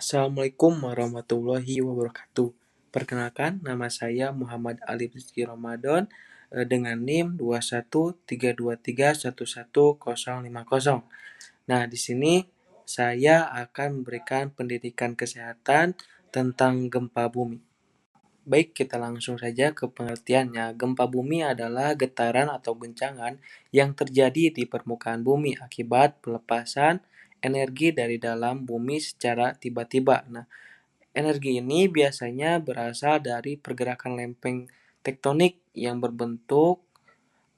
Assalamualaikum warahmatullahi wabarakatuh. Perkenalkan, nama saya Muhammad Ali Rizky Ramadan dengan NIM 21323111050. Nah, di sini saya akan memberikan pendidikan kesehatan tentang gempa bumi. Baik, kita langsung saja ke pengertiannya. Gempa bumi adalah getaran atau guncangan yang terjadi di permukaan bumi akibat pelepasan energi dari dalam bumi secara tiba-tiba. Nah, energi ini biasanya berasal dari pergerakan lempeng tektonik yang berbentuk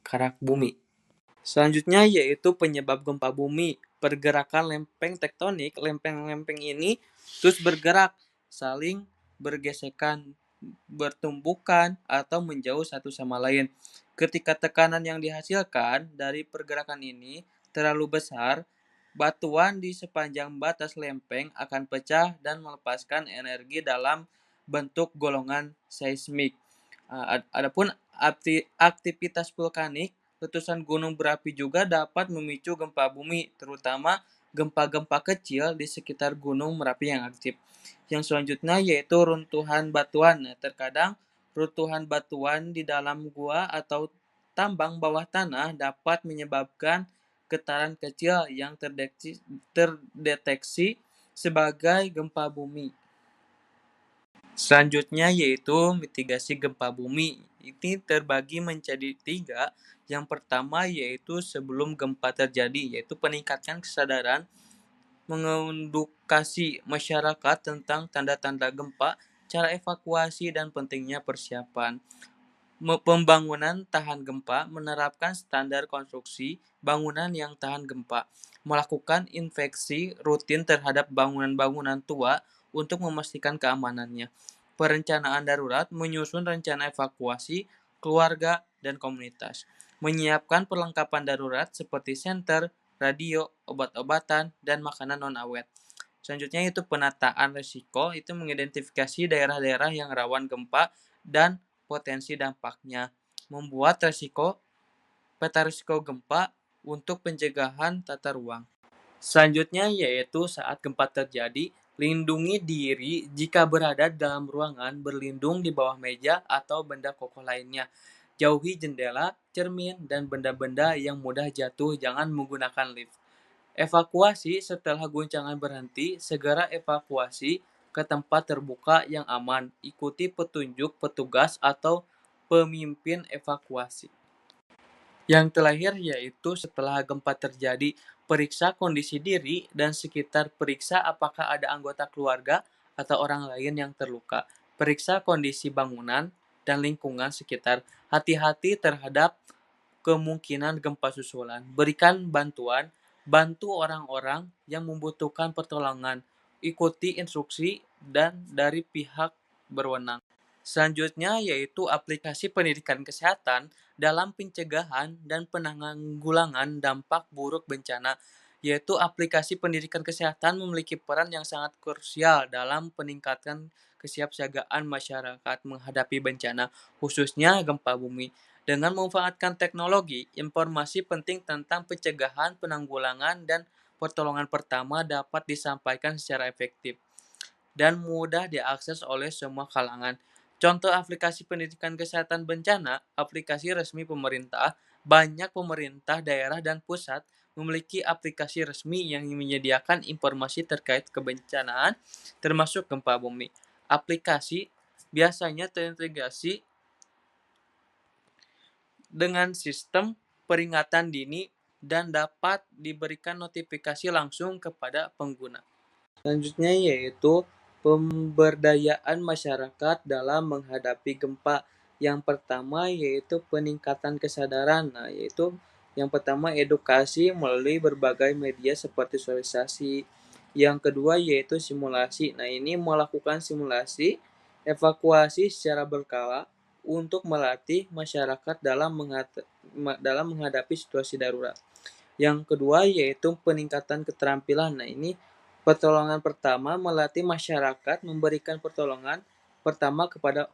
karak bumi. Selanjutnya yaitu penyebab gempa bumi. Pergerakan lempeng tektonik, lempeng-lempeng ini terus bergerak, saling bergesekan, bertumbukan, atau menjauh satu sama lain. Ketika tekanan yang dihasilkan dari pergerakan ini terlalu besar, batuan di sepanjang batas lempeng akan pecah dan melepaskan energi dalam bentuk golongan seismik. Adapun aktivitas vulkanik, letusan gunung berapi juga dapat memicu gempa bumi, terutama gempa-gempa kecil di sekitar gunung Merapi yang aktif. Yang selanjutnya yaitu runtuhan batuan. Nah, terkadang runtuhan batuan di dalam gua atau tambang bawah tanah dapat menyebabkan getaran kecil yang terdeteksi sebagai gempa bumi. Selanjutnya yaitu mitigasi gempa bumi. Ini terbagi menjadi 3. Yang pertama yaitu sebelum gempa terjadi, yaitu peningkatkan kesadaran, mengedukasi masyarakat tentang tanda-tanda gempa, cara evakuasi, dan pentingnya persiapan. Pembangunan tahan gempa, menerapkan standar konstruksi bangunan yang tahan gempa, melakukan inspeksi rutin terhadap bangunan-bangunan tua untuk memastikan keamanannya. Perencanaan darurat, menyusun rencana evakuasi keluarga dan komunitas. Menyiapkan perlengkapan darurat seperti senter, radio, obat-obatan, dan makanan non-awet. Selanjutnya itu penataan risiko, itu mengidentifikasi daerah-daerah yang rawan gempa dan potensi dampaknya. Membuat peta risiko gempa untuk pencegahan tata ruang. Selanjutnya yaitu saat gempa terjadi, lindungi diri jika berada dalam ruangan, berlindung di bawah meja atau benda kokoh lainnya. Jauhi jendela, cermin, dan benda-benda yang mudah jatuh, jangan menggunakan lift. Evakuasi setelah guncangan berhenti, segera evakuasi ke tempat terbuka yang aman. Ikuti petunjuk petugas atau pemimpin evakuasi. Yang terakhir yaitu setelah gempa terjadi, periksa kondisi diri dan sekitar, periksa apakah ada anggota keluarga atau orang lain yang terluka. Periksa kondisi bangunan dan lingkungan sekitar. Hati-hati terhadap kemungkinan gempa susulan. Berikan bantuan, bantu orang-orang yang membutuhkan pertolongan. Ikuti instruksi dan dari pihak berwenang. Selanjutnya yaitu aplikasi pendidikan kesehatan dalam pencegahan dan penanggulangan dampak buruk bencana, yaitu aplikasi pendidikan kesehatan memiliki peran yang sangat krusial dalam peningkatan kesiapsiagaan masyarakat menghadapi bencana, khususnya gempa bumi. Dengan memanfaatkan teknologi, informasi penting tentang pencegahan, penanggulangan, dan pertolongan pertama dapat disampaikan secara efektif dan mudah diakses oleh semua kalangan. Contoh aplikasi pendidikan kesehatan bencana, aplikasi resmi pemerintah. Banyak pemerintah daerah dan pusat memiliki aplikasi resmi yang menyediakan informasi terkait kebencanaan, termasuk gempa bumi. Aplikasi biasanya terintegrasi dengan sistem peringatan dini dan dapat diberikan notifikasi langsung kepada pengguna. Selanjutnya yaitu pemberdayaan masyarakat dalam menghadapi gempa. Yang pertama yaitu peningkatan kesadaran. Nah, yaitu yang pertama edukasi melalui berbagai media seperti sosialisasi. Yang kedua yaitu simulasi. Nah, ini melakukan simulasi evakuasi secara berkala untuk melatih masyarakat dalam menghadapi situasi darurat. Yang kedua yaitu peningkatan keterampilan. Nah, ini pertolongan pertama, melatih masyarakat memberikan pertolongan pertama kepada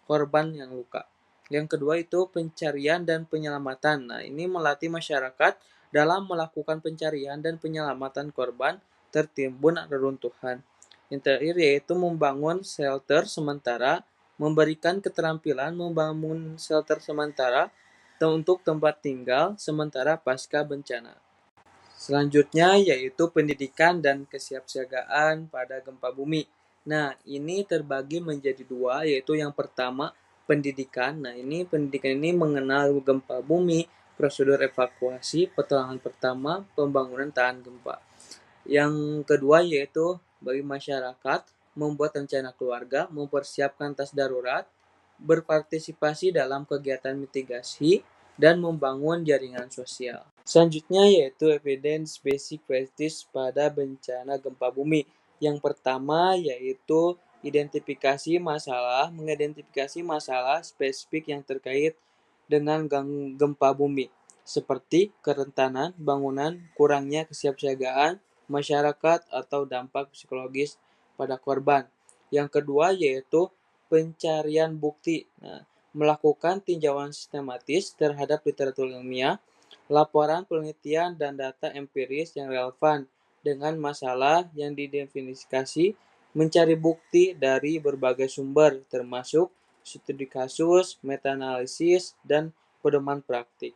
korban yang luka. Yang kedua itu pencarian dan penyelamatan. Nah, ini melatih masyarakat dalam melakukan pencarian dan penyelamatan korban tertimbun reruntuhan. Yang terakhir yaitu membangun shelter sementara, memberikan keterampilan membangun shelter sementara untuk tempat tinggal sementara pasca bencana. Selanjutnya yaitu pendidikan dan kesiapsiagaan pada gempa bumi. Nah, ini terbagi menjadi dua, yaitu yang pertama pendidikan. Nah, ini pendidikan ini mengenal gempa bumi, prosedur evakuasi, pertolongan pertama, pembangunan tahan gempa. Yang kedua yaitu bagi masyarakat membuat rencana keluarga, mempersiapkan tas darurat, berpartisipasi dalam kegiatan mitigasi, dan membangun jaringan sosial. Selanjutnya yaitu evidence basic practice pada bencana gempa bumi. Yang pertama yaitu mengidentifikasi masalah spesifik yang terkait dengan gempa bumi, seperti kerentanan bangunan, kurangnya kesiapsiagaan masyarakat, atau dampak psikologis pada korban. Yang kedua yaitu pencarian bukti. Nah, melakukan tinjauan sistematis terhadap literatur ilmiah, laporan penelitian, dan data empiris yang relevan dengan masalah yang didefinisikan, mencari bukti dari berbagai sumber, termasuk studi kasus, meta-analisis, dan pedoman praktik.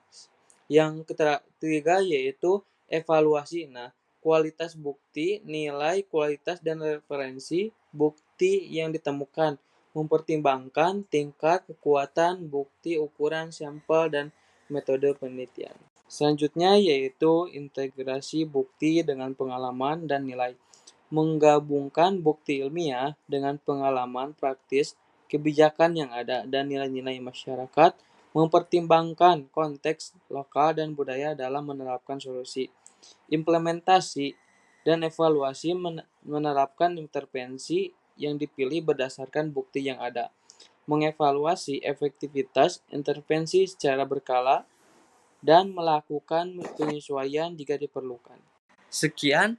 Yang ketiga yaitu evaluasi. Nah, kualitas bukti, nilai, kualitas, dan referensi bukti yang ditemukan, mempertimbangkan tingkat kekuatan bukti, ukuran sampel, dan metode penelitian. Selanjutnya yaitu integrasi bukti dengan pengalaman dan nilai. Menggabungkan bukti ilmiah dengan pengalaman praktis, kebijakan yang ada, dan nilai-nilai masyarakat, mempertimbangkan konteks lokal dan budaya dalam menerapkan solusi. Implementasi dan evaluasi menerapkan intervensi yang dipilih berdasarkan bukti yang ada. Mengevaluasi efektivitas intervensi secara berkala dan melakukan penyesuaian jika diperlukan. Sekian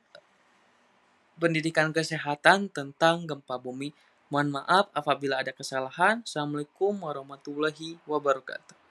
pendidikan kesehatan tentang gempa bumi. Mohon maaf apabila ada kesalahan. Assalamualaikum warahmatullahi wabarakatuh.